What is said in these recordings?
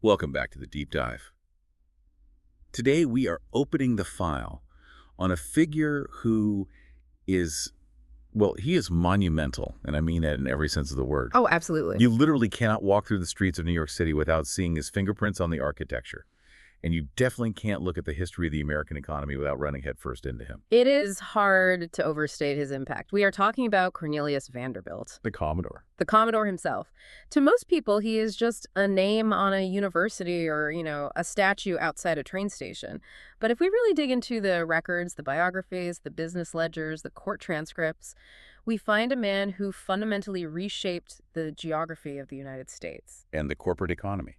Welcome back to the Deep Dive. Today we are opening the file on a figure who is, well, he is monumental, and I mean that in every sense of the word. Oh, absolutely. You literally cannot walk through the streets of New York City without seeing his fingerprints on the architecture. And you definitely can't look at the history of the American economy without running headfirst into him. It is hard to overstate his impact. We are talking about Cornelius Vanderbilt, The Commodore. the Commodore himself. To most people, he is just a name on a university or, a statue outside a train station. But if we really dig into the records, the biographies, the business ledgers, the court transcripts, we find a man who fundamentally reshaped the geography of the United States. And the corporate economy.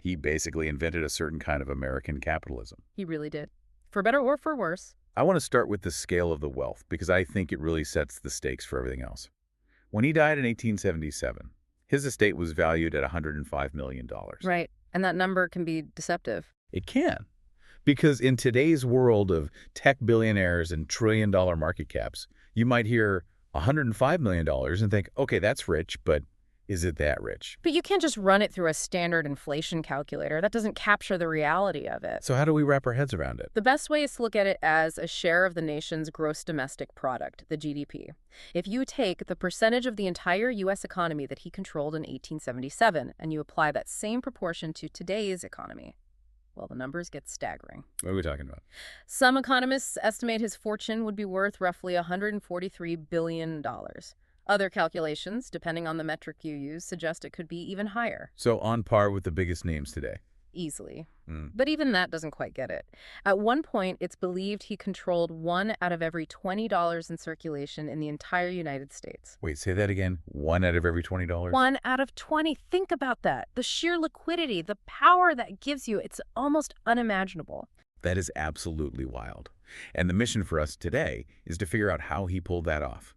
He basically invented a certain kind of American capitalism. He really did. For better or for worse. I want to start with the scale of the wealth because I think it really sets the stakes for everything else. When he died in 1877, his estate was valued at $105 million. Right. And that number can be deceptive. It can. Because in today's world of tech billionaires and trillion-dollar market caps, you might hear $105 million and think, okay, that's rich, but is it that rich? But you can't just run it through a standard inflation calculator. That doesn't capture the reality of it. So how do we wrap our heads around it? The best way is to look at it as a share of the nation's gross domestic product, the GDP. If you take the percentage of the entire U.S. economy that he controlled in 1877 and you apply that same proportion to today's economy, well, the numbers get staggering. What are we talking about? Some economists estimate his fortune would be worth roughly $143 billion. Other calculations, depending on the metric you use, suggest it could be even higher. So on par with the biggest names today. Easily. But even that doesn't quite get it. At one point, it's believed he controlled $1 out of every $20 in circulation in the entire United States. Wait, say that again? 1 out of every $20? 1 out of 20. Think about that. The sheer liquidity, the power that gives you, it's almost unimaginable. That is absolutely wild. And the mission for us today is to figure out how he pulled that off.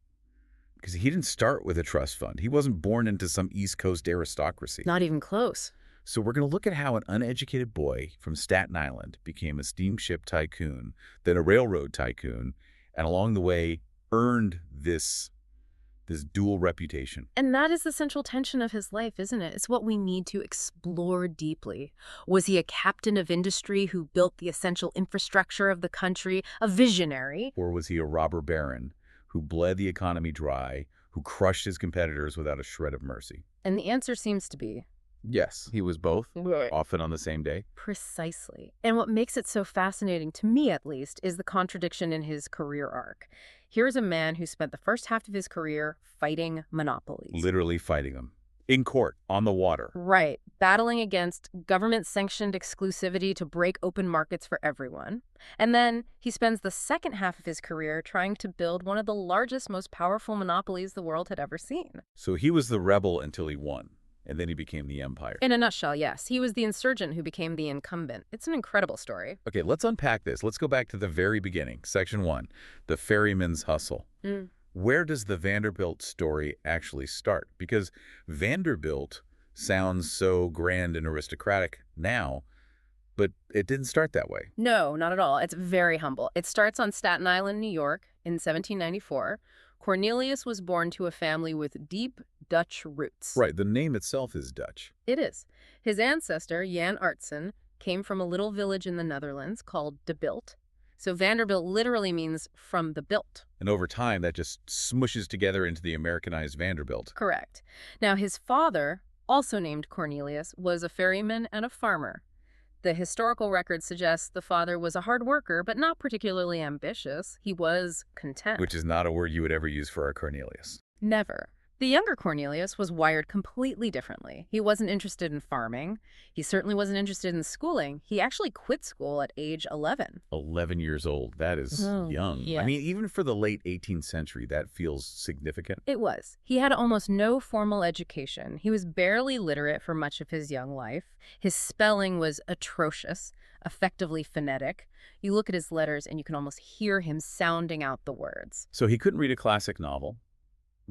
Because he didn't start with a trust fund. He wasn't born into some East Coast aristocracy. Not even close. So we're going to look at how an uneducated boy from Staten Island became a steamship tycoon, then a railroad tycoon, and along the way earned this dual reputation. And that is the central tension of his life, isn't it? It's what we need to explore deeply. Was he a captain of industry who built the essential infrastructure of the country, a visionary? Or was he a robber baron who bled the economy dry, who crushed his competitors without a shred of mercy? And the answer seems to be yes, he was both, right. Often on the same day. Precisely. And what makes it so fascinating, to me at least, is the contradiction in his career arc. Here's a man who spent the first half of his career fighting monopolies. Literally fighting them. In court, on the water. Right. Battling against government-sanctioned exclusivity to break open markets for everyone. And then he spends the second half of his career trying to build one of the largest, most powerful monopolies the world had ever seen. So he was the rebel until he won, and then he became the empire. In a nutshell, yes. He was the insurgent who became the incumbent. It's an incredible story. Okay, let's unpack this. Let's go back to the very beginning. Section 1, the ferryman's hustle. Where does the Vanderbilt story actually start? Because Vanderbilt sounds so grand and aristocratic now, but it didn't start that way. No, not at all. It's very humble. It starts on Staten Island, New York in 1794. Cornelius was born to a family with deep Dutch roots. Right, the name itself is Dutch. It is. His ancestor, Jan Artsen, came from a little village in the Netherlands called De Bilt. So Vanderbilt literally means from the built. And over time, that just smushes together into the Americanized Vanderbilt. Correct. Now, his father, also named Cornelius, was a ferryman and a farmer. The historical record suggests the father was a hard worker, but not particularly ambitious. He was content. Which is not a word you would ever use for our Cornelius. Never. The younger Cornelius was wired completely differently. He wasn't interested in farming. He certainly wasn't interested in schooling. He actually quit school at age 11. 11 years old. That is young. Yeah. I mean, even for the late 18th century, that feels significant. It was. He had almost no formal education. He was barely literate for much of his young life. His spelling was atrocious, effectively phonetic. You look at his letters and you can almost hear him sounding out the words. So he couldn't read a classic novel,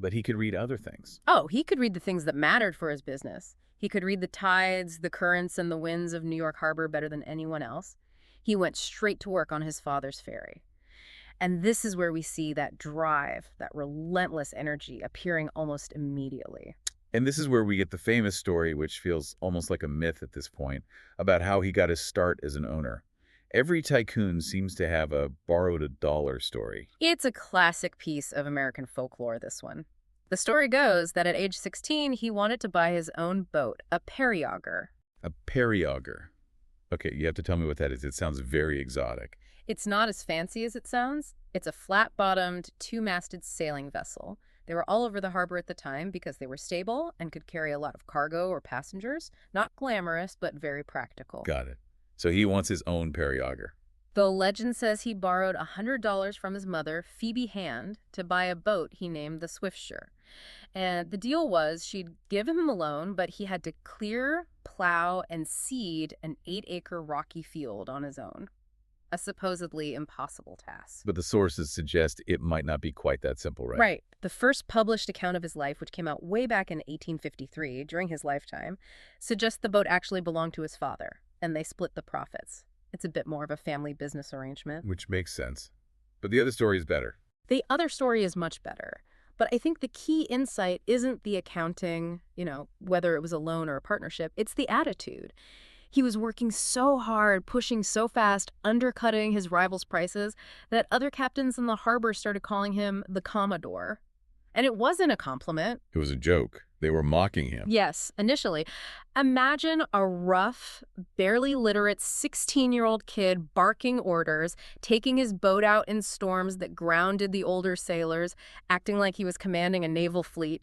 but he could read other things. Oh, he could read the things that mattered for his business. He could read the tides, the currents, and the winds of New York Harbor better than anyone else. He went straight to work on his father's ferry. And this is where we see that drive, that relentless energy appearing almost immediately. And this is where we get the famous story, which feels almost like a myth at this point, about how he got his start as an owner. Every tycoon seems to have a borrowed a dollar story. It's a classic piece of American folklore, this one. The story goes that at age 16, he wanted to buy his own boat, a periauger. A periauger. Okay, you have to tell me what that is. It sounds very exotic. It's not as fancy as it sounds. It's a flat-bottomed, two-masted sailing vessel. They were all over the harbor at the time because they were stable and could carry a lot of cargo or passengers. Not glamorous, but very practical. Got it. So he wants his own periauger. The legend says he borrowed $100 from his mother, Phoebe Hand, to buy a boat he named the Swiftsure. And the deal was she'd give him a loan, but he had to clear, plow, and seed an 8-acre rocky field on his own. A supposedly impossible task. But the sources suggest it might not be quite that simple, right? Right. The first published account of his life, which came out way back in 1853, during his lifetime, suggests the boat actually belonged to his father, and they split the profits. It's a bit more of a family business arrangement. Which makes sense. But the other story is better. The other story is much better. But I think the key insight isn't the accounting, whether it was a loan or a partnership. It's the attitude. He was working so hard, pushing so fast, undercutting his rivals' prices, that other captains in the harbor started calling him the Commodore. And it wasn't a compliment. It was a joke. They were mocking him. Yes, initially. Imagine a rough, barely literate 16-year-old kid barking orders, taking his boat out in storms that grounded the older sailors, acting like he was commanding a naval fleet.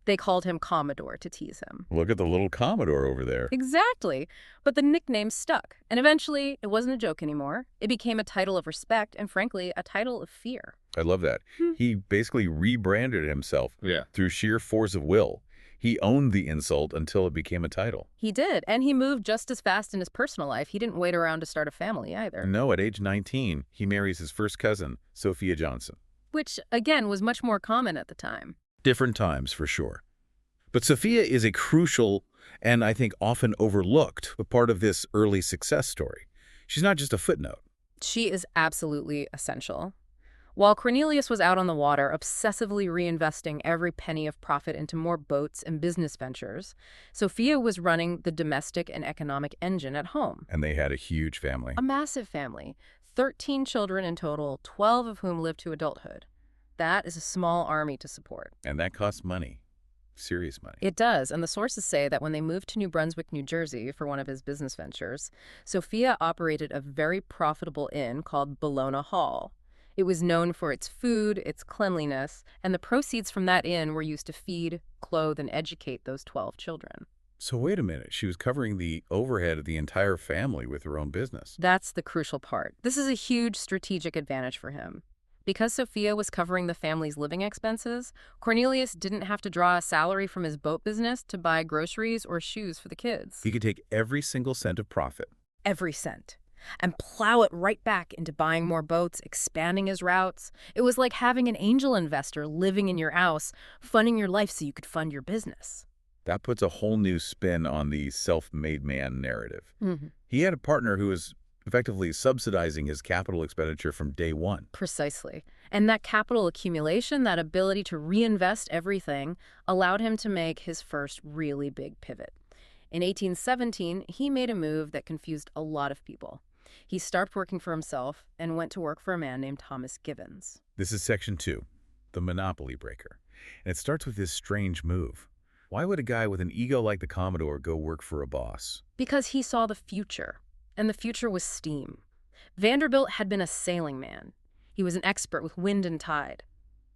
They called him Commodore to tease him. Look at the little Commodore over there. Exactly. But the nickname stuck. And eventually, it wasn't a joke anymore. It became a title of respect and, frankly, a title of fear. I love that. He basically rebranded himself through sheer force of will. He owned the insult until it became a title. He did. And he moved just as fast in his personal life. He didn't wait around to start a family either. No, at age 19, he marries his first cousin, Sophia Johnson. Which, again, was much more common at the time. Different times, for sure. But Sophia is a crucial and, I think, often overlooked part of this early success story. She's not just a footnote. She is absolutely essential. While Cornelius was out on the water, obsessively reinvesting every penny of profit into more boats and business ventures, Sophia was running the domestic and economic engine at home. And they had a huge family. A massive family. 13 children in total, 12 of whom lived to adulthood. That is a small army to support. And that costs money. Serious money. It does, and the sources say that when they moved to New Brunswick, New Jersey for one of his business ventures, Sophia operated a very profitable inn called Bologna Hall. It was known for its food, its cleanliness, and the proceeds from that inn were used to feed, clothe, and educate those 12 children. So wait a minute, she was covering the overhead of the entire family with her own business. That's the crucial part. This is a huge strategic advantage for him. Because Sophia was covering the family's living expenses, Cornelius didn't have to draw a salary from his boat business to buy groceries or shoes for the kids. He could take every single cent of profit. Every cent. And plow it right back into buying more boats, expanding his routes. It was like having an angel investor living in your house, funding your life so you could fund your business. That puts a whole new spin on the self-made man narrative. Mm-hmm. He had a partner who was effectively subsidizing his capital expenditure from day one. Precisely. And that capital accumulation, that ability to reinvest everything, allowed him to make his first really big pivot. In 1817, he made a move that confused a lot of people. He stopped working for himself and went to work for a man named Thomas Gibbons. This is section 2, the monopoly breaker. And it starts with this strange move. Why would a guy with an ego like the Commodore go work for a boss? Because he saw the future, and the future was steam. Vanderbilt had been a sailing man. He was an expert with wind and tide.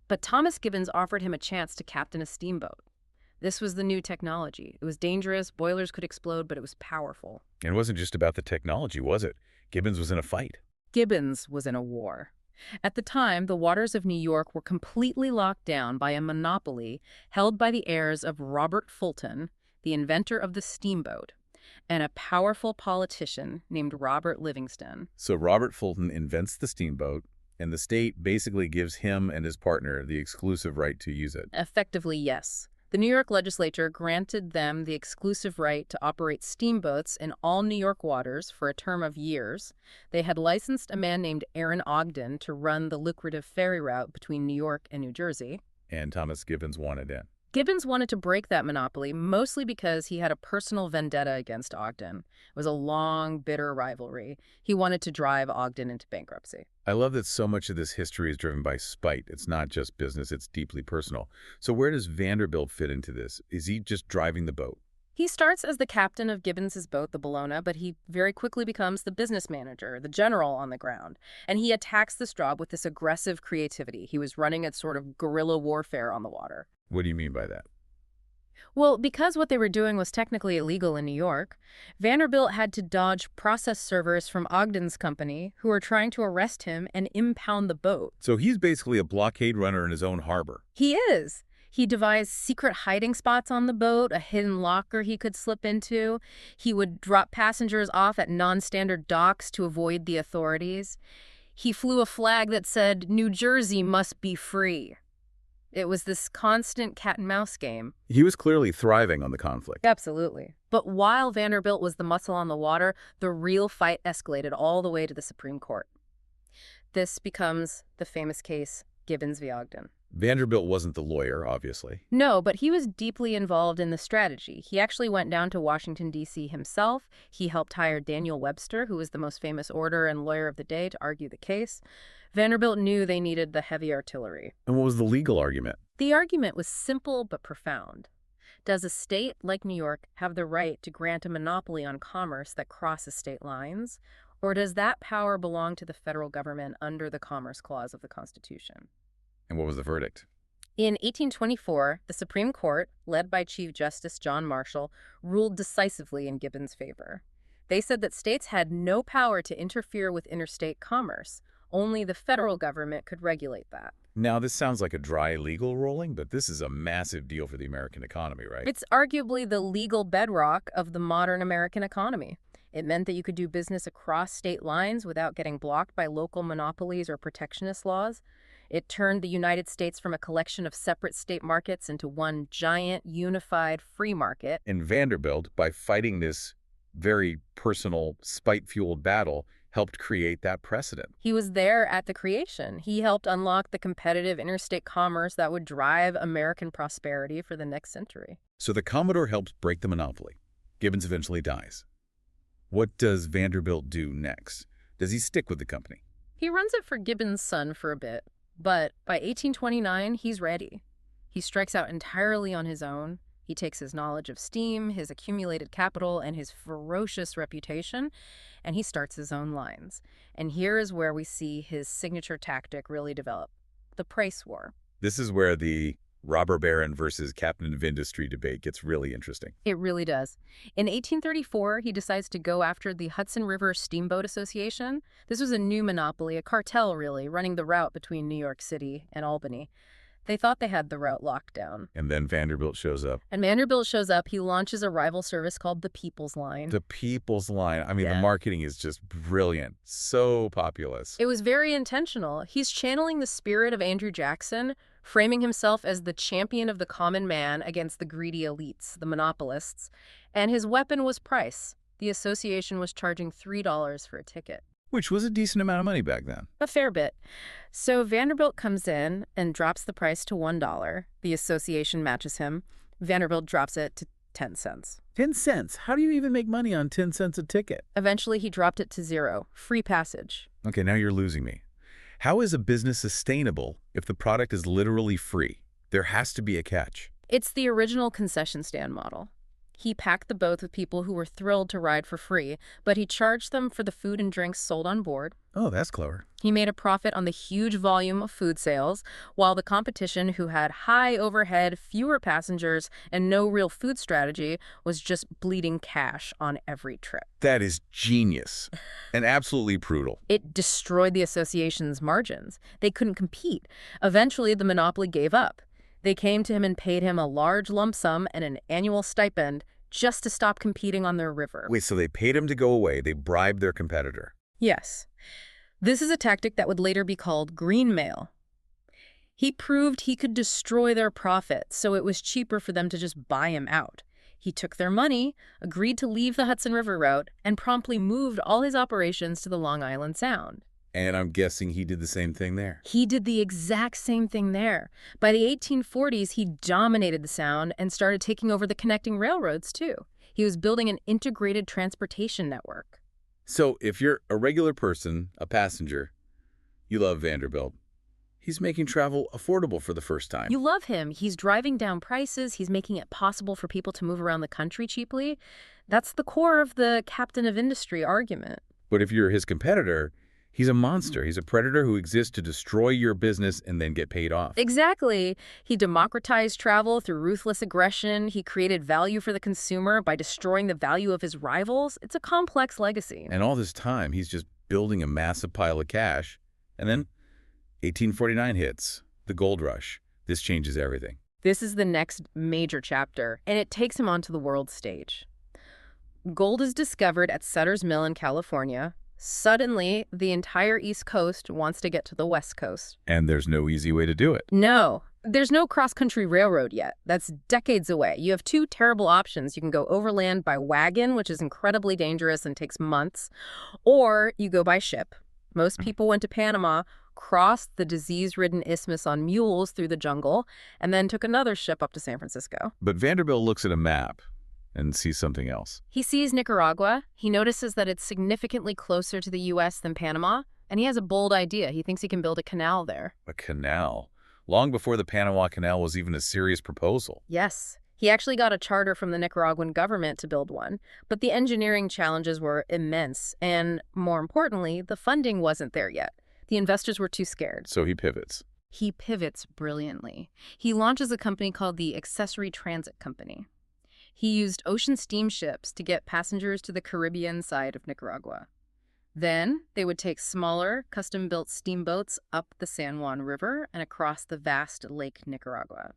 But Thomas Gibbons offered him a chance to captain a steamboat. This was the new technology. It was dangerous, boilers could explode, but it was powerful. And it wasn't just about the technology, was it? Gibbons was in a fight. Gibbons was in a war. At the time, the waters of New York were completely locked down by a monopoly held by the heirs of Robert Fulton, the inventor of the steamboat, and a powerful politician named Robert Livingston. So Robert Fulton invents the steamboat, and the state basically gives him and his partner the exclusive right to use it. Effectively, yes. The New York legislature granted them the exclusive right to operate steamboats in all New York waters for a term of years. They had licensed a man named Aaron Ogden to run the lucrative ferry route between New York and New Jersey. And Thomas Gibbons wanted in. Gibbons wanted to break that monopoly, mostly because he had a personal vendetta against Ogden. It was a long, bitter rivalry. He wanted to drive Ogden into bankruptcy. I love that so much of this history is driven by spite. It's not just business, it's deeply personal. So where does Vanderbilt fit into this? Is he just driving the boat? He starts as the captain of Gibbons's boat, the Bellona, but he very quickly becomes the business manager, the general on the ground. And he attacks this job with this aggressive creativity. He was running a sort of guerrilla warfare on the water. What do you mean by that? Well, because what they were doing was technically illegal in New York, Vanderbilt had to dodge process servers from Ogden's company who were trying to arrest him and impound the boat. So he's basically a blockade runner in his own harbor. He is. He devised secret hiding spots on the boat, a hidden locker he could slip into. He would drop passengers off at non-standard docks to avoid the authorities. He flew a flag that said, "New Jersey must be free." It was this constant cat-and-mouse game. He was clearly thriving on the conflict. Absolutely. But while Vanderbilt was the muscle on the water, the real fight escalated all the way to the Supreme Court. This becomes the famous case, Gibbons v. Ogden. Vanderbilt wasn't the lawyer, obviously. No, but he was deeply involved in the strategy. He actually went down to Washington, D.C. himself. He helped hire Daniel Webster, who was the most famous orator and lawyer of the day, to argue the case. Vanderbilt knew they needed the heavy artillery. And what was the legal argument? The argument was simple but profound. Does a state like New York have the right to grant a monopoly on commerce that crosses state lines? Or does that power belong to the federal government under the Commerce Clause of the Constitution? And what was the verdict? In 1824, the Supreme Court, led by Chief Justice John Marshall, ruled decisively in Gibbons' favor. They said that states had no power to interfere with interstate commerce. Only the federal government could regulate that. Now, this sounds like a dry legal ruling, but this is a massive deal for the American economy, right? It's arguably the legal bedrock of the modern American economy. It meant that you could do business across state lines without getting blocked by local monopolies or protectionist laws. It turned the United States from a collection of separate state markets into one giant, unified, free market. And Vanderbilt, by fighting this very personal, spite-fueled battle, helped create that precedent. He was there at the creation. He helped unlock the competitive interstate commerce that would drive American prosperity for the next century. So the Commodore helps break the monopoly. Gibbons eventually dies. What does Vanderbilt do next? Does he stick with the company? He runs it for Gibbons' son for a bit, but by 1829, he's ready. He strikes out entirely on his own. He takes his knowledge of steam, his accumulated capital, and his ferocious reputation, and he starts his own lines. And here is where we see his signature tactic really develop, the price war. This is where the robber baron versus captain of industry debate gets really interesting. It really does. In 1834, he decides to go after the Hudson River Steamboat Association. This was a new monopoly, a cartel really, running the route between New York City and Albany. They thought they had the route locked down. And then Vanderbilt shows up. He launches a rival service called the People's Line. The People's Line. I mean, Yeah. The marketing is just brilliant. So populous. It was very intentional. He's channeling the spirit of Andrew Jackson, framing himself as the champion of the common man against the greedy elites, the monopolists. And his weapon was price. The association was charging $3 for a ticket. Which was a decent amount of money back then. A fair bit. So Vanderbilt comes in and drops the price to $1. The association matches him. Vanderbilt drops it to 10 cents. 10 cents? How do you even make money on 10 cents a ticket? Eventually, he dropped it to 0. Free passage. Okay, now you're losing me. How is a business sustainable if the product is literally free? There has to be a catch. It's the original concession stand model. He packed the boat with people who were thrilled to ride for free, but he charged them for the food and drinks sold on board. Oh, that's clever. He made a profit on the huge volume of food sales, while the competition, who had high overhead, fewer passengers, and no real food strategy, was just bleeding cash on every trip. That is genius and absolutely brutal. It destroyed the association's margins. They couldn't compete. Eventually, the monopoly gave up. They came to him and paid him a large lump sum and an annual stipend just to stop competing on their river. Wait, so they paid him to go away. They bribed their competitor. Yes. This is a tactic that would later be called greenmail. He proved he could destroy their profit, so it was cheaper for them to just buy him out. He took their money, agreed to leave the Hudson River route, and promptly moved all his operations to the Long Island Sound. And I'm guessing he did the same thing there. He did the exact same thing there. By the 1840s, he dominated the Sound and started taking over the connecting railroads, too. He was building an integrated transportation network. So if you're a regular person, a passenger, you love Vanderbilt. He's making travel affordable for the first time. You love him. He's driving down prices. He's making it possible for people to move around the country cheaply. That's the core of the captain of industry argument. But if you're his competitor, he's a monster. He's a predator who exists to destroy your business and then get paid off. Exactly. He democratized travel through ruthless aggression. He created value for the consumer by destroying the value of his rivals. It's a complex legacy. And all this time, he's just building a massive pile of cash. And then 1849 hits, the gold rush. This changes everything. This is the next major chapter, and it takes him onto the world stage. Gold is discovered at Sutter's Mill in California. Suddenly, the entire East Coast wants to get to the West Coast. And there's no easy way to do it. No, there's no cross-country railroad yet. That's decades away. You have two terrible options. You can go overland by wagon, which is incredibly dangerous and takes months, or you go by ship. Most people went to Panama, crossed the disease-ridden isthmus on mules through the jungle, and then took another ship up to San Francisco. But Vanderbilt looks at a map and sees something else. He sees Nicaragua. He notices that it's significantly closer to the U.S. than Panama, and he has a bold idea. He thinks he can build a canal there. A canal? Long before the Panama Canal was even a serious proposal. Yes. He actually got a charter from the Nicaraguan government to build one, but the engineering challenges were immense, and more importantly, the funding wasn't there yet. The investors were too scared. So he pivots. He pivots brilliantly. He launches a company called the Accessory Transit Company. He used ocean steamships to get passengers to the Caribbean side of Nicaragua. Then they would take smaller, custom-built steamboats up the San Juan River and across the vast Lake Nicaragua.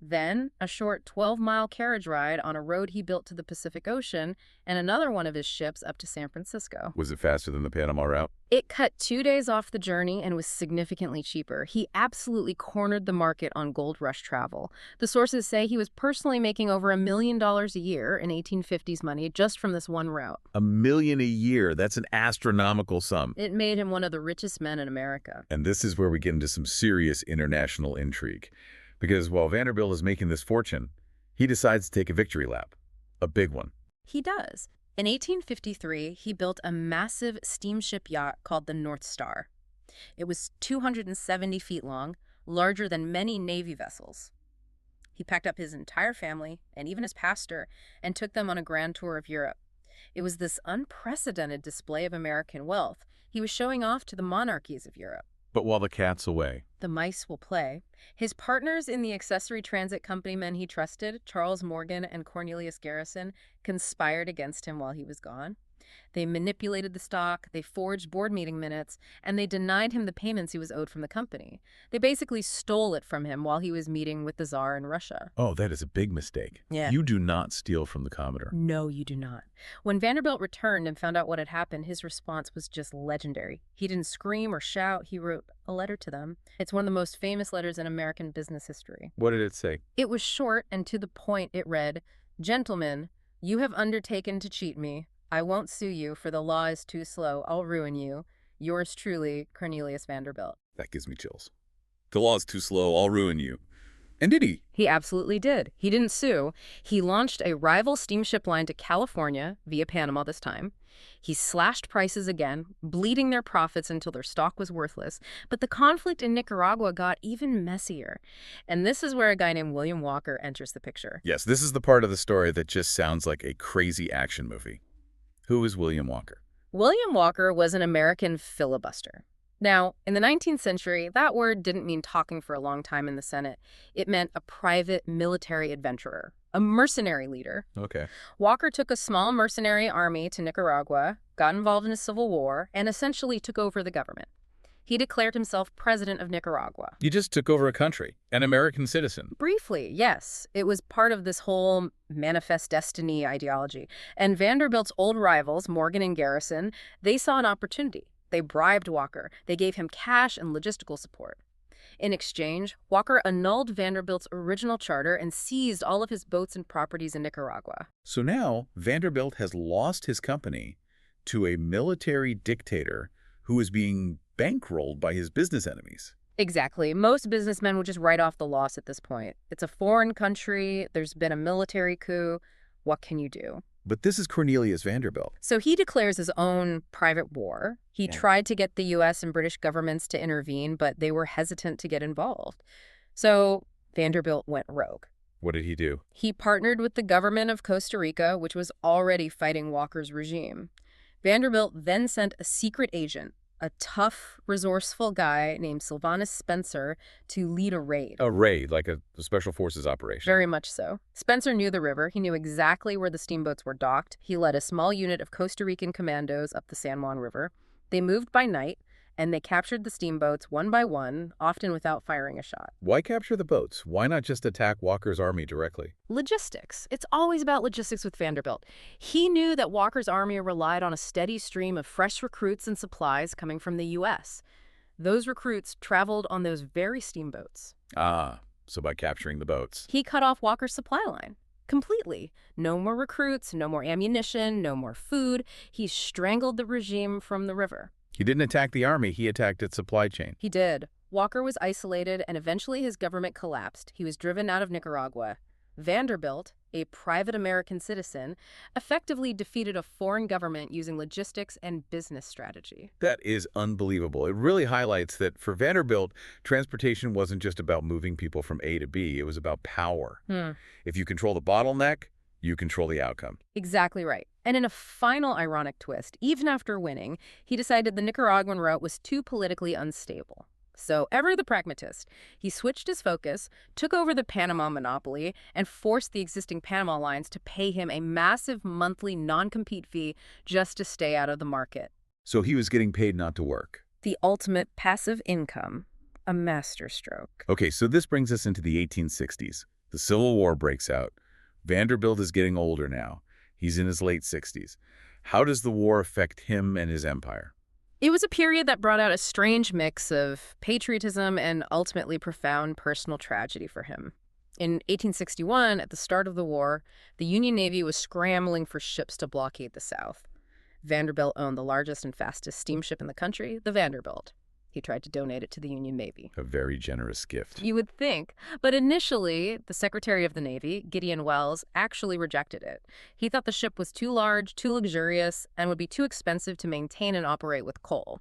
Then a short 12-mile carriage ride on a road he built to the Pacific Ocean and another one of his ships up to San Francisco. Was it faster than the Panama route? It cut 2 days off the journey and was significantly cheaper. He absolutely cornered the market on gold rush travel. The sources say he was personally making over $1 million a year in 1850s money just from this one route. $1 million a year. That's an astronomical sum. It made him one of the richest men in America. And this is where we get into some serious international intrigue. Because while Vanderbilt is making this fortune, he decides to take a victory lap. A big one. He does. In 1853, he built a massive steamship yacht called the North Star. It was 270 feet long, larger than many Navy vessels. He packed up his entire family, and even his pastor, and took them on a grand tour of Europe. It was this unprecedented display of American wealth. He was showing off to the monarchies of Europe. But while the cat's away, the mice will play. His partners in the Accessory Transit Company men he trusted, Charles Morgan and Cornelius Garrison, conspired against him while he was gone. They manipulated the stock, they forged board meeting minutes, and they denied him the payments he was owed from the company. They basically stole it from him while he was meeting with the Tsar in Russia. Oh, that is a big mistake. Yeah. You do not steal from the Commodore. No, you do not. When Vanderbilt returned and found out what had happened, his response was just legendary. He didn't scream or shout. He wrote a letter to them. It's one of the most famous letters in American business history. What did it say? It was short and to the point. It read, "Gentlemen, you have undertaken to cheat me. I won't sue you, for the law is too slow. I'll ruin you. Yours truly, Cornelius Vanderbilt." That gives me chills. The law is too slow. I'll ruin you. And did he? He absolutely did. He didn't sue. He launched a rival steamship line to California, via Panama this time. He slashed prices again, bleeding their profits until their stock was worthless. But the conflict in Nicaragua got even messier. And this is where a guy named William Walker enters the picture. Yes, this is the part of the story that just sounds like a crazy action movie. Who is William Walker? William Walker was an American filibuster. Now, in the 19th century, that word didn't mean talking for a long time in the Senate. It meant a private military adventurer, a mercenary leader. Okay. Walker took a small mercenary army to Nicaragua, got involved in a civil war, and essentially took over the government. He declared himself president of Nicaragua. You just took over a country, an American citizen. Briefly, yes. It was part of this whole manifest destiny ideology. And Vanderbilt's old rivals, Morgan and Garrison, they saw an opportunity. They bribed Walker. They gave him cash and logistical support. In exchange, Walker annulled Vanderbilt's original charter and seized all of his boats and properties in Nicaragua. So now Vanderbilt has lost his company to a military dictator who is being bankrolled by his business enemies. Exactly. Most businessmen would just write off the loss at this point. It's a foreign country. There's been a military coup. What can you do? But this is Cornelius Vanderbilt. So he declares his own private war. He tried to get the U.S. and British governments to intervene, but they were hesitant to get involved. So Vanderbilt went rogue. What did he do? He partnered with the government of Costa Rica, which was already fighting Walker's regime. Vanderbilt then sent a secret agent, a tough, resourceful guy named Sylvanus Spencer, to lead a raid. A raid, like a special forces operation. Very much so. Spencer knew the river. He knew exactly where the steamboats were docked. He led a small unit of Costa Rican commandos up the San Juan River. They moved by night, and they captured the steamboats one by one, often without firing a shot. Why capture the boats? Why not just attack Walker's army directly? Logistics. It's always about logistics with Vanderbilt. He knew that Walker's army relied on a steady stream of fresh recruits and supplies coming from the U.S. Those recruits traveled on those very steamboats. Ah, so by capturing the boats. He cut off Walker's supply line completely. No more recruits, no more ammunition, no more food. He strangled the regime from the river. He didn't attack the army, he attacked its supply chain. He did. Walker was isolated, and eventually his government collapsed. He was driven out of Nicaragua. Vanderbilt, a private American citizen, effectively defeated a foreign government using logistics and business strategy. That is unbelievable. It really highlights that for Vanderbilt, transportation wasn't just about moving people from A to B. It was about power. If you control the bottleneck, you control the outcome. Exactly right. And in a final ironic twist, even after winning, he decided the Nicaraguan route was too politically unstable. So, ever the pragmatist, he switched his focus, took over the Panama monopoly, and forced the existing Panama lines to pay him a massive monthly non-compete fee just to stay out of the market. So he was getting paid not to work. The ultimate passive income, a masterstroke. Okay, so this brings us into the 1860s. The Civil War breaks out. Vanderbilt is getting older now. He's in his late 60s. How does the war affect him and his empire? It was a period that brought out a strange mix of patriotism and ultimately profound personal tragedy for him. In 1861, at the start of the war, the Union Navy was scrambling for ships to blockade the South. Vanderbilt owned the largest and fastest steamship in the country, the Vanderbilt. He tried to donate it to the Union Navy. A very generous gift. You would think. But initially, the Secretary of the Navy, Gideon Welles, actually rejected it. He thought the ship was too large, too luxurious, and would be too expensive to maintain and operate with coal.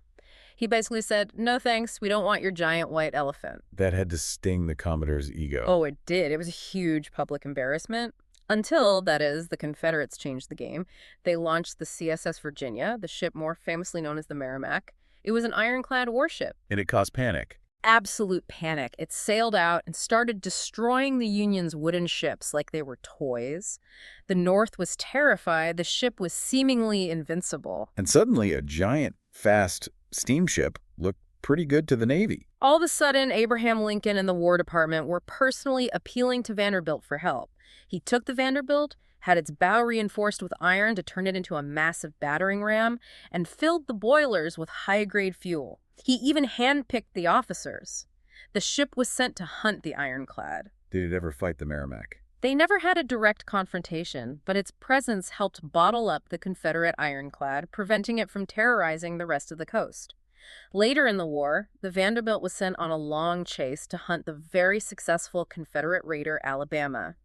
He basically said, no thanks, we don't want your giant white elephant. That had to sting the Commodore's ego. Oh, it did. It was a huge public embarrassment. Until, that is, the Confederates changed the game. They launched the CSS Virginia, the ship more famously known as the Merrimack. It was an ironclad warship. And it caused panic. Absolute panic. It sailed out and started destroying the Union's wooden ships like they were toys. The North was terrified. The ship was seemingly invincible. And suddenly, a giant, fast steamship looked pretty good to the Navy. All of a sudden, Abraham Lincoln and the War Department were personally appealing to Vanderbilt for help. He took the Vanderbilt, had its bow reinforced with iron to turn it into a massive battering ram, and filled the boilers with high-grade fuel. He even handpicked the officers. The ship was sent to hunt the ironclad. Did it ever fight the Merrimack? They never had a direct confrontation, but its presence helped bottle up the Confederate ironclad, preventing it from terrorizing the rest of the coast. Later in the war, the Vanderbilt was sent on a long chase to hunt the very successful Confederate raider Alabama.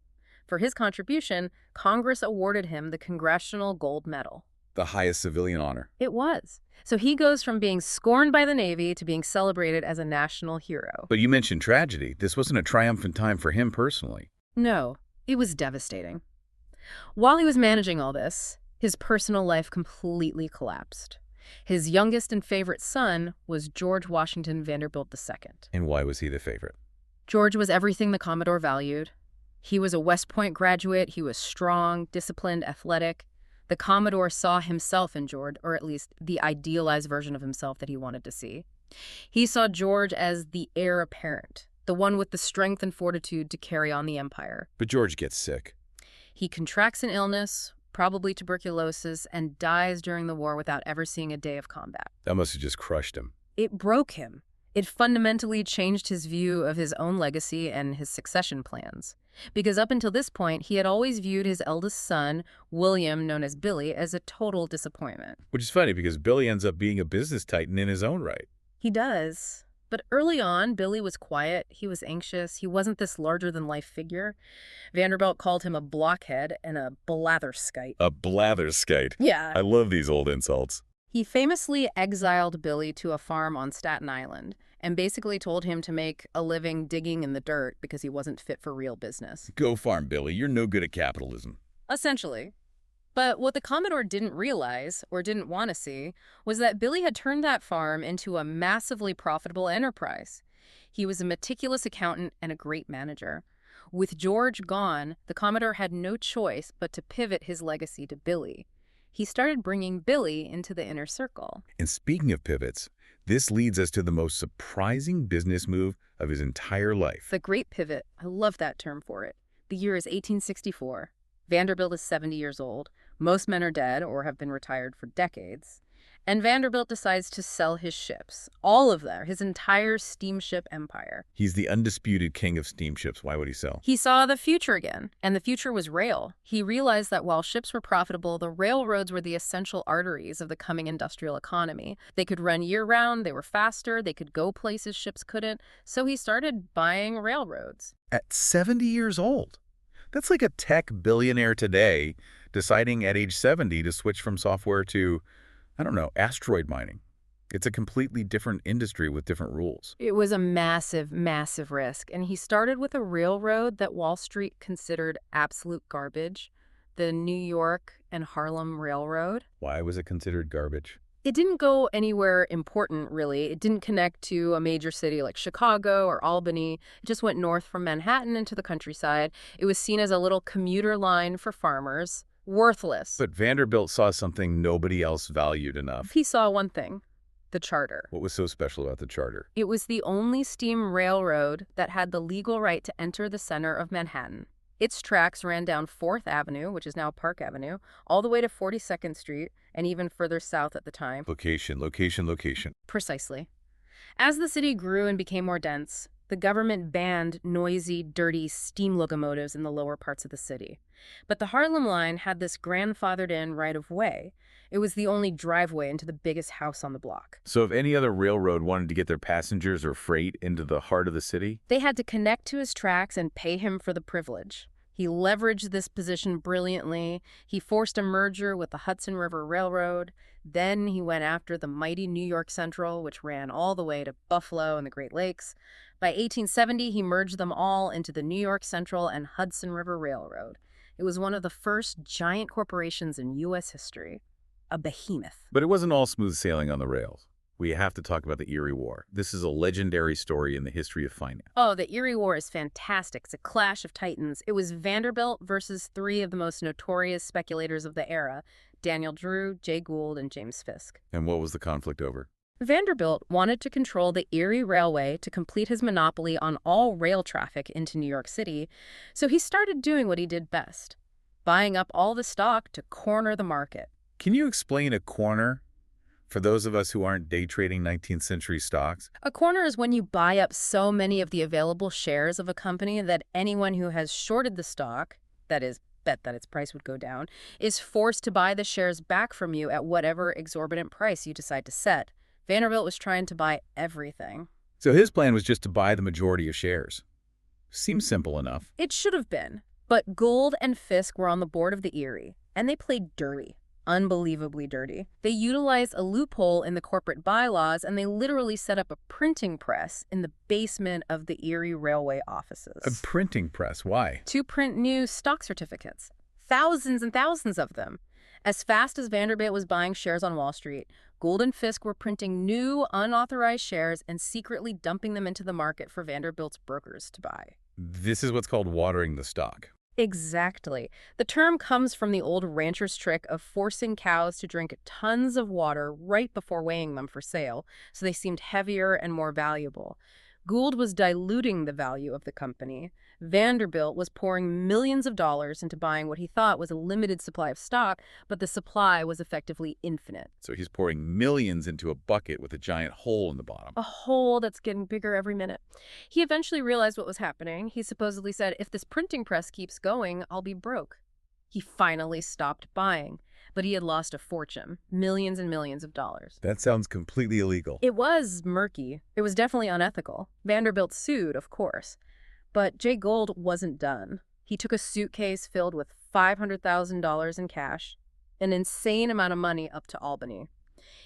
For his contribution, Congress awarded him the Congressional Gold Medal. The highest civilian honor. It was. So he goes from being scorned by the Navy to being celebrated as a national hero. But you mentioned tragedy. This wasn't a triumphant time for him personally. No, it was devastating. While he was managing all this, his personal life completely collapsed. His youngest and favorite son was George Washington Vanderbilt II. And why was he the favorite? George was everything the Commodore valued. He was a West Point graduate. He was strong, disciplined, athletic. The Commodore saw himself in George, or at least the idealized version of himself that he wanted to see. He saw George as the heir apparent, the one with the strength and fortitude to carry on the empire. But George gets sick. He contracts an illness, probably tuberculosis, and dies during the war without ever seeing a day of combat. That must have just crushed him. It broke him. It fundamentally changed his view of his own legacy and his succession plans. Because up until this point, he had always viewed his eldest son, William, known as Billy, as a total disappointment. Which is funny because Billy ends up being a business titan in his own right. He does. But early on, Billy was quiet. He was anxious. He wasn't this larger-than-life figure. Vanderbilt called him a blockhead and a blatherskite. A blatherskite. Yeah. I love these old insults. He famously exiled Billy to a farm on Staten Island and basically told him to make a living digging in the dirt because he wasn't fit for real business. Go farm, Billy. You're no good at capitalism. Essentially. But what the Commodore didn't realize, or didn't want to see, was that Billy had turned that farm into a massively profitable enterprise. He was a meticulous accountant and a great manager. With George gone, the Commodore had no choice but to pivot his legacy to Billy. He started bringing Billy into the inner circle. And speaking of pivots, this leads us to the most surprising business move of his entire life. The Great Pivot. I love that term for it. The year is 1864. Vanderbilt is 70 years old. Most men are dead or have been retired for decades. And Vanderbilt decides to sell his ships. All of them. His entire steamship empire. He's the undisputed king of steamships. Why would he sell? He saw the future again, and the future was rail. He realized that while ships were profitable, the railroads were the essential arteries of the coming industrial economy. They could run year-round, they were faster, they could go places ships couldn't, so he started buying railroads. At 70 years old. That's like a tech billionaire today deciding at age 70 to switch from software to, I don't know, asteroid mining. It's a completely different industry with different rules. It was a massive, massive risk, and he started with a railroad that Wall Street considered absolute garbage, the New York and Harlem Railroad. Why was it considered garbage? It didn't go anywhere important, really. It didn't connect to a major city like Chicago or Albany. It just went north from Manhattan into the countryside. It was seen as a little commuter line for farmers. Worthless. But Vanderbilt saw something nobody else valued enough. He saw one thing. The charter. What was so special about the charter? It was the only steam railroad that had the legal right to enter the center of Manhattan. Its tracks ran down 4th Avenue, which is now Park Avenue, all the way to 42nd Street, and even further south at the time. Location, location, location. Precisely. As the city grew and became more dense, the government banned noisy, dirty steam locomotives in the lower parts of the city. But the Harlem Line had this grandfathered-in right-of-way. It was the only driveway into the biggest house on the block. So if any other railroad wanted to get their passengers or freight into the heart of the city? They had to connect to his tracks and pay him for the privilege. He leveraged this position brilliantly. He forced a merger with the Hudson River Railroad. Then he went after the mighty New York Central, which ran all the way to Buffalo and the Great Lakes. By 1870, he merged them all into the New York Central and Hudson River Railroad. It was one of the first giant corporations in U.S. history. A behemoth. But it wasn't all smooth sailing on the rails. We have to talk about the Erie War. This is a legendary story in the history of finance. Oh, the Erie War is fantastic. It's a clash of titans. It was Vanderbilt versus 3 of the most notorious speculators of the era, Daniel Drew, Jay Gould, and James Fisk. And what was the conflict over? Vanderbilt wanted to control the Erie Railway to complete his monopoly on all rail traffic into New York City, so he started doing what he did best, buying up all the stock to corner the market. Can you explain a corner for those of us who aren't day trading 19th century stocks? A corner is when you buy up so many of the available shares of a company that anyone who has shorted the stock, that is, bet that its price would go down, is forced to buy the shares back from you at whatever exorbitant price you decide to set. Vanderbilt was trying to buy everything. So his plan was just to buy the majority of shares. Seems simple enough. It should have been. But Gould and Fisk were on the board of the Erie, and they played dirty. Unbelievably dirty. They utilized a loophole in the corporate bylaws, and they literally set up a printing press in the basement of the Erie Railway offices. A printing press? Why? To print new stock certificates. Thousands and thousands of them. As fast as Vanderbilt was buying shares on Wall Street, Gould and Fisk were printing new, unauthorized shares and secretly dumping them into the market for Vanderbilt's brokers to buy. This is what's called watering the stock. Exactly. The term comes from the old rancher's trick of forcing cows to drink tons of water right before weighing them for sale, so they seemed heavier and more valuable. Gould was diluting the value of the company. Vanderbilt was pouring millions of dollars into buying what he thought was a limited supply of stock, but the supply was effectively infinite. So he's pouring millions into a bucket with a giant hole in the bottom. A hole that's getting bigger every minute. He eventually realized what was happening. He supposedly said, if this printing press keeps going, I'll be broke. He finally stopped buying. but he had lost a fortune, millions and millions of dollars. That sounds completely illegal. It was murky. It was definitely unethical. Vanderbilt sued, of course. But Jay Gould wasn't done. He took a suitcase filled with $500,000 in cash, an insane amount of money, up to Albany.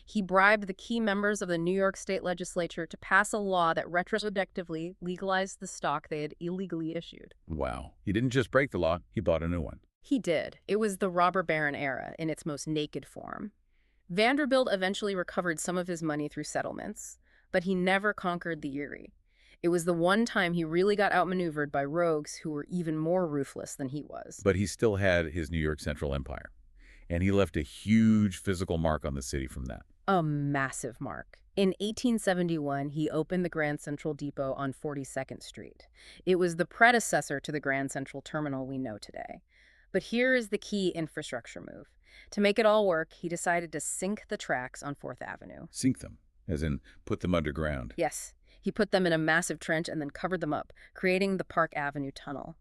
He bribed the key members of the New York State Legislature to pass a law that retrospectively legalized the stock they had illegally issued. Wow. He didn't just break the law, he bought a new one. He did. It was the robber baron era in its most naked form. Vanderbilt eventually recovered some of his money through settlements, but he never conquered the Erie. It was the one time he really got outmaneuvered by rogues who were even more ruthless than he was. But he still had his New York Central Empire, and he left a huge physical mark on the city from that. A massive mark. In 1871, he opened the Grand Central Depot on 42nd Street. It was the predecessor to the Grand Central Terminal we know today. But here is the key infrastructure move. To make it all work, he decided to sink the tracks on 4th Avenue. Sink them, as in put them underground. Yes. He put them in a massive trench and then covered them up, creating the Park Avenue Tunnel.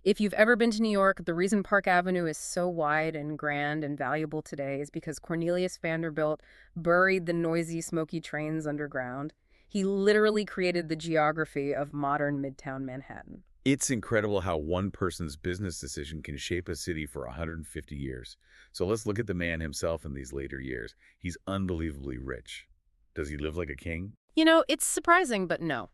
If you've ever been to New York, the reason Park Avenue is so wide and grand and valuable today is because Cornelius Vanderbilt buried the noisy, smoky trains underground. He literally created the geography of modern Midtown Manhattan. It's incredible how one person's business decision can shape a city for 150 years. So let's look at the man himself in these later years. He's unbelievably rich. Does he live like a king? You know, it's surprising, but no.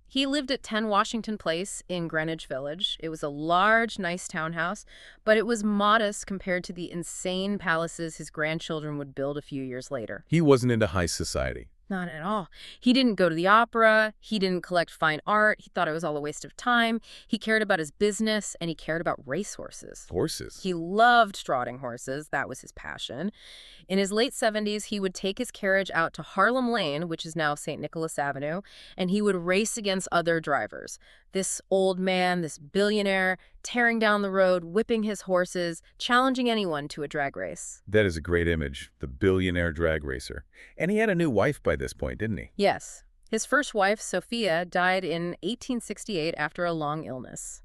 He lived at 10 Washington Place in Greenwich Village. It was a large, nice townhouse, but it was modest compared to the insane palaces his grandchildren would build a few years later. He wasn't into high society. Not at all. He didn't go to the opera. He didn't collect fine art. He thought it was all a waste of time. He cared about his business, and he cared about racehorses. Horses? He loved trotting horses. That was his passion. In his late 70s, he would take his carriage out to Harlem Lane, which is now St. Nicholas Avenue, and he would race against other drivers. This old man, this billionaire, tearing down the road, whipping his horses, challenging anyone to a drag race. That is a great image, the billionaire drag racer. And he had a new wife by this point, didn't he? Yes. His first wife, Sophia, died in 1868 after a long illness.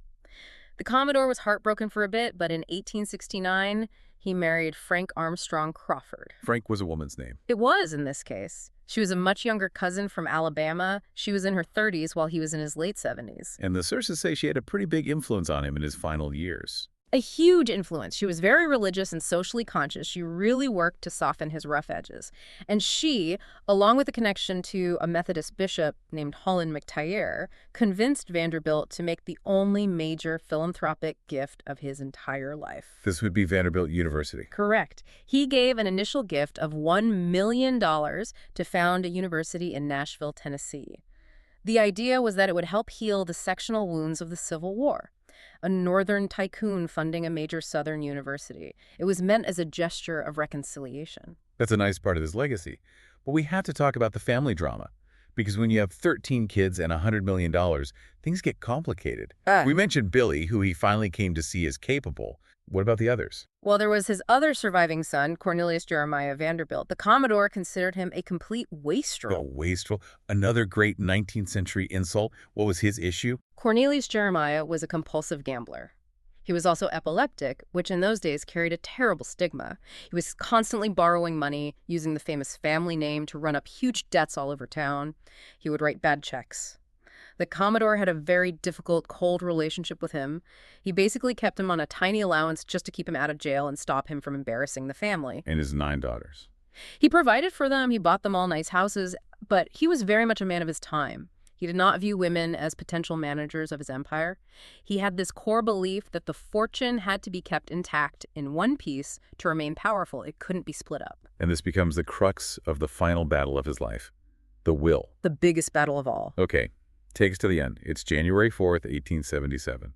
The Commodore was heartbroken for a bit, but in 1869, he married Frank Armstrong Crawford. Frank was a woman's name. It was in this case. She was a much younger cousin from Alabama. She was in her 30s while he was in his late 70s. And the sources say she had a pretty big influence on him in his final years. A huge influence. She was very religious and socially conscious. She really worked to soften his rough edges. And she, along with a connection to a Methodist bishop named Holland McTayer, convinced Vanderbilt to make the only major philanthropic gift of his entire life. This would be Vanderbilt University. Correct. He gave an initial gift of $1 million to found a university in Nashville, Tennessee. The idea was that it would help heal the sectional wounds of the Civil War. A northern tycoon funding a major southern university. It was meant as a gesture of reconciliation. That's a nice part of his legacy. But we have to talk about the family drama. Because when you have 13 kids and $100 million, things get complicated. We mentioned Billy, who he finally came to see as capable. What about the others? Well, there was his other surviving son, Cornelius Jeremiah Vanderbilt. The Commodore considered him a complete wastrel. A wastrel? Another great 19th century insult? What was his issue? Cornelius Jeremiah was a compulsive gambler. He was also epileptic, which in those days carried a terrible stigma. He was constantly borrowing money, using the famous family name to run up huge debts all over town. He would write bad checks. The Commodore had a very difficult, cold relationship with him. He basically kept him on a tiny allowance just to keep him out of jail and stop him from embarrassing the family. And his 9 daughters. He provided for them, he bought them all nice houses, but he was very much a man of his time. He did not view women as potential managers of his empire. He had this core belief that the fortune had to be kept intact in one piece to remain powerful. It couldn't be split up. And this becomes the crux of the final battle of his life. The will. The biggest battle of all. Okay, take us to the end. It's January 4th, 1877.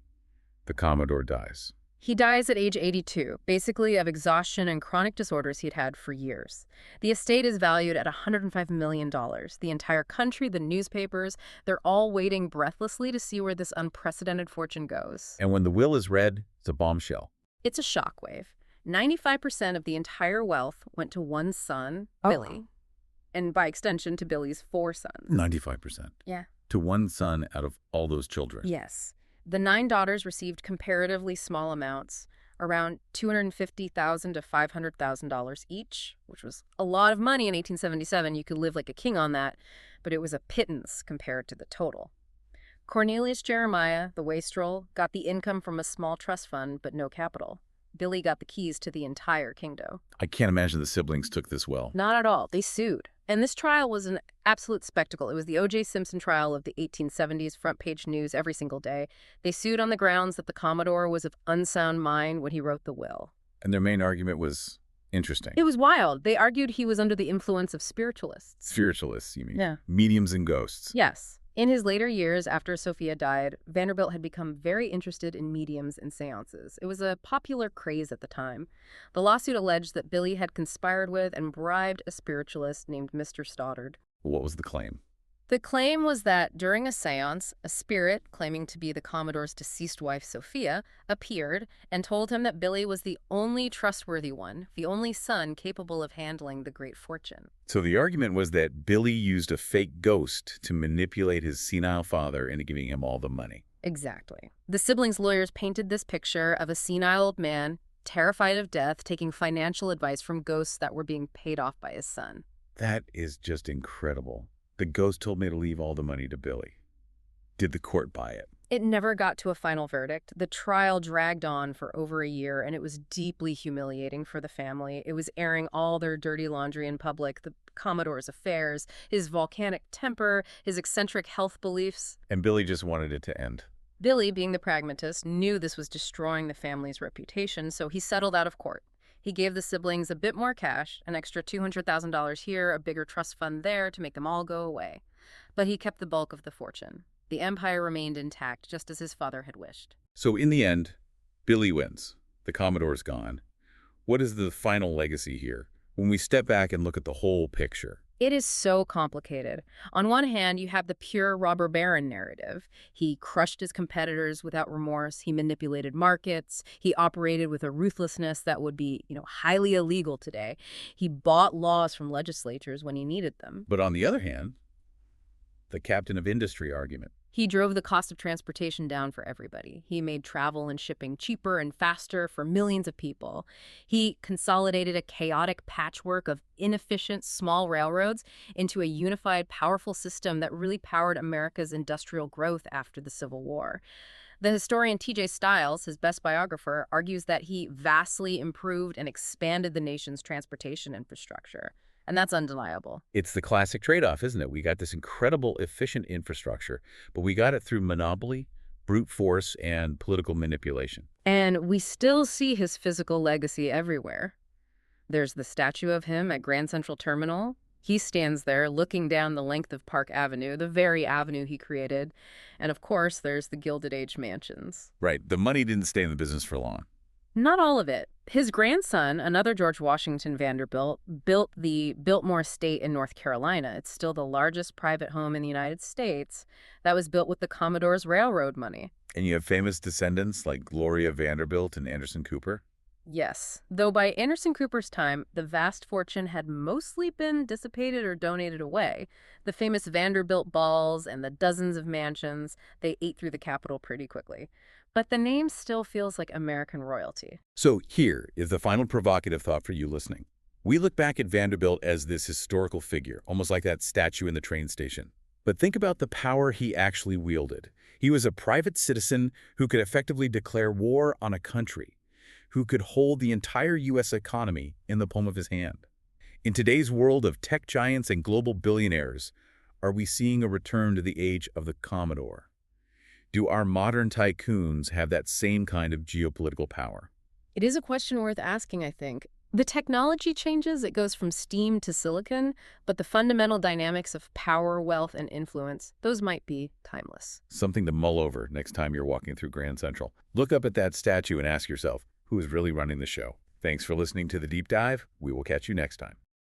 The Commodore dies. He dies at age 82, basically of exhaustion and chronic disorders he'd had for years. The estate is valued at $105 million. The entire country, the newspapers, they're all waiting breathlessly to see where this unprecedented fortune goes. And when the will is read, it's a bombshell. It's a shockwave. 95% of the entire wealth went to one son, Billy, and by extension to Billy's 4 sons. 95%. Yeah. To one son out of all those children. Yes. The 9 daughters received comparatively small amounts. around $250,000 to $500,000 each, which was a lot of money in 1877. You could live like a king on that, but it was a pittance compared to the total. Cornelius Jeremiah, the wastrel, got the income from a small trust fund, but no capital. Billy got the keys to the entire kingdom. I can't imagine the siblings took this well. Not at all. They sued. And this trial was an absolute spectacle. It was the O.J. Simpson trial of the 1870s, front page news every single day. They sued on the grounds that the Commodore was of unsound mind when he wrote the will. And their main argument was interesting. It was wild. They argued he was under the influence of spiritualists. Spiritualists, you mean? Yeah. Mediums and ghosts. Yes. In his later years, after Sophia died, Vanderbilt had become very interested in mediums and seances. It was a popular craze at the time. The lawsuit alleged that Billy had conspired with and bribed a spiritualist named Mr. Stoddard. What was the claim? The claim was that during a seance, a spirit, claiming to be the Commodore's deceased wife, Sophia, appeared and told him that Billy was the only trustworthy one, the only son capable of handling the great fortune. So the argument was that Billy used a fake ghost to manipulate his senile father into giving him all the money. Exactly. The siblings' lawyers painted this picture of a senile old man, terrified of death, taking financial advice from ghosts that were being paid off by his son. That is just incredible. The ghost told me to leave all the money to Billy. Did the court buy it? It never got to a final verdict. The trial dragged on for over a year, and it was deeply humiliating for the family. It was airing all their dirty laundry in public, the Commodore's affairs, his volcanic temper, his eccentric health beliefs. And Billy just wanted it to end. Billy, being the pragmatist, knew this was destroying the family's reputation, so he settled out of court. He gave the siblings a bit more cash, an extra $200,000 here, a bigger trust fund there to make them all go away. But he kept the bulk of the fortune. The empire remained intact, just as his father had wished. So in the end, Billy wins. The Commodore's gone. What is the final legacy here when we step back and look at the whole picture? It is so complicated. On one hand, you have the pure robber baron narrative. He crushed his competitors without remorse. He manipulated markets. He operated with a ruthlessness that would be, highly illegal today. He bought laws from legislatures when he needed them. But on the other hand, the captain of industry argument. He drove the cost of transportation down for everybody. He made travel and shipping cheaper and faster for millions of people. He consolidated a chaotic patchwork of inefficient small railroads into a unified, powerful system that really powered America's industrial growth after the Civil War. The historian T.J. Stiles, his best biographer, argues that he vastly improved and expanded the nation's transportation infrastructure. And that's undeniable. It's the classic trade-off, isn't it? We got this incredible, efficient infrastructure, but we got it through monopoly, brute force, and political manipulation. And we still see his physical legacy everywhere. There's the statue of him at Grand Central Terminal. He stands there looking down the length of Park Avenue, the very avenue he created. And of course, there's the Gilded Age mansions. Right. The money didn't stay in the business for long. Not all of it. His grandson, another George Washington Vanderbilt, built the Biltmore Estate in North Carolina. It's still the largest private home in the United States that was built with the Commodore's railroad money. And you have famous descendants like Gloria Vanderbilt and Anderson Cooper? Yes, though by Anderson Cooper's time, the vast fortune had mostly been dissipated or donated away. The famous Vanderbilt balls and the dozens of mansions, they ate through the capital pretty quickly. But the name still feels like American royalty. So here is the final provocative thought for you listening. We look back at Vanderbilt as this historical figure, almost like that statue in the train station. But think about the power he actually wielded. He was a private citizen who could effectively declare war on a country, who could hold the entire U.S. economy in the palm of his hand. In today's world of tech giants and global billionaires, are we seeing a return to the age of the Commodore? Do our modern tycoons have that same kind of geopolitical power? It is a question worth asking, I think. The technology changes, it goes from steam to silicon, but the fundamental dynamics of power, wealth, and influence, those might be timeless. Something to mull over next time you're walking through Grand Central. Look up at that statue and ask yourself, who is really running the show? Thanks for listening to The Deep Dive. We will catch you next time.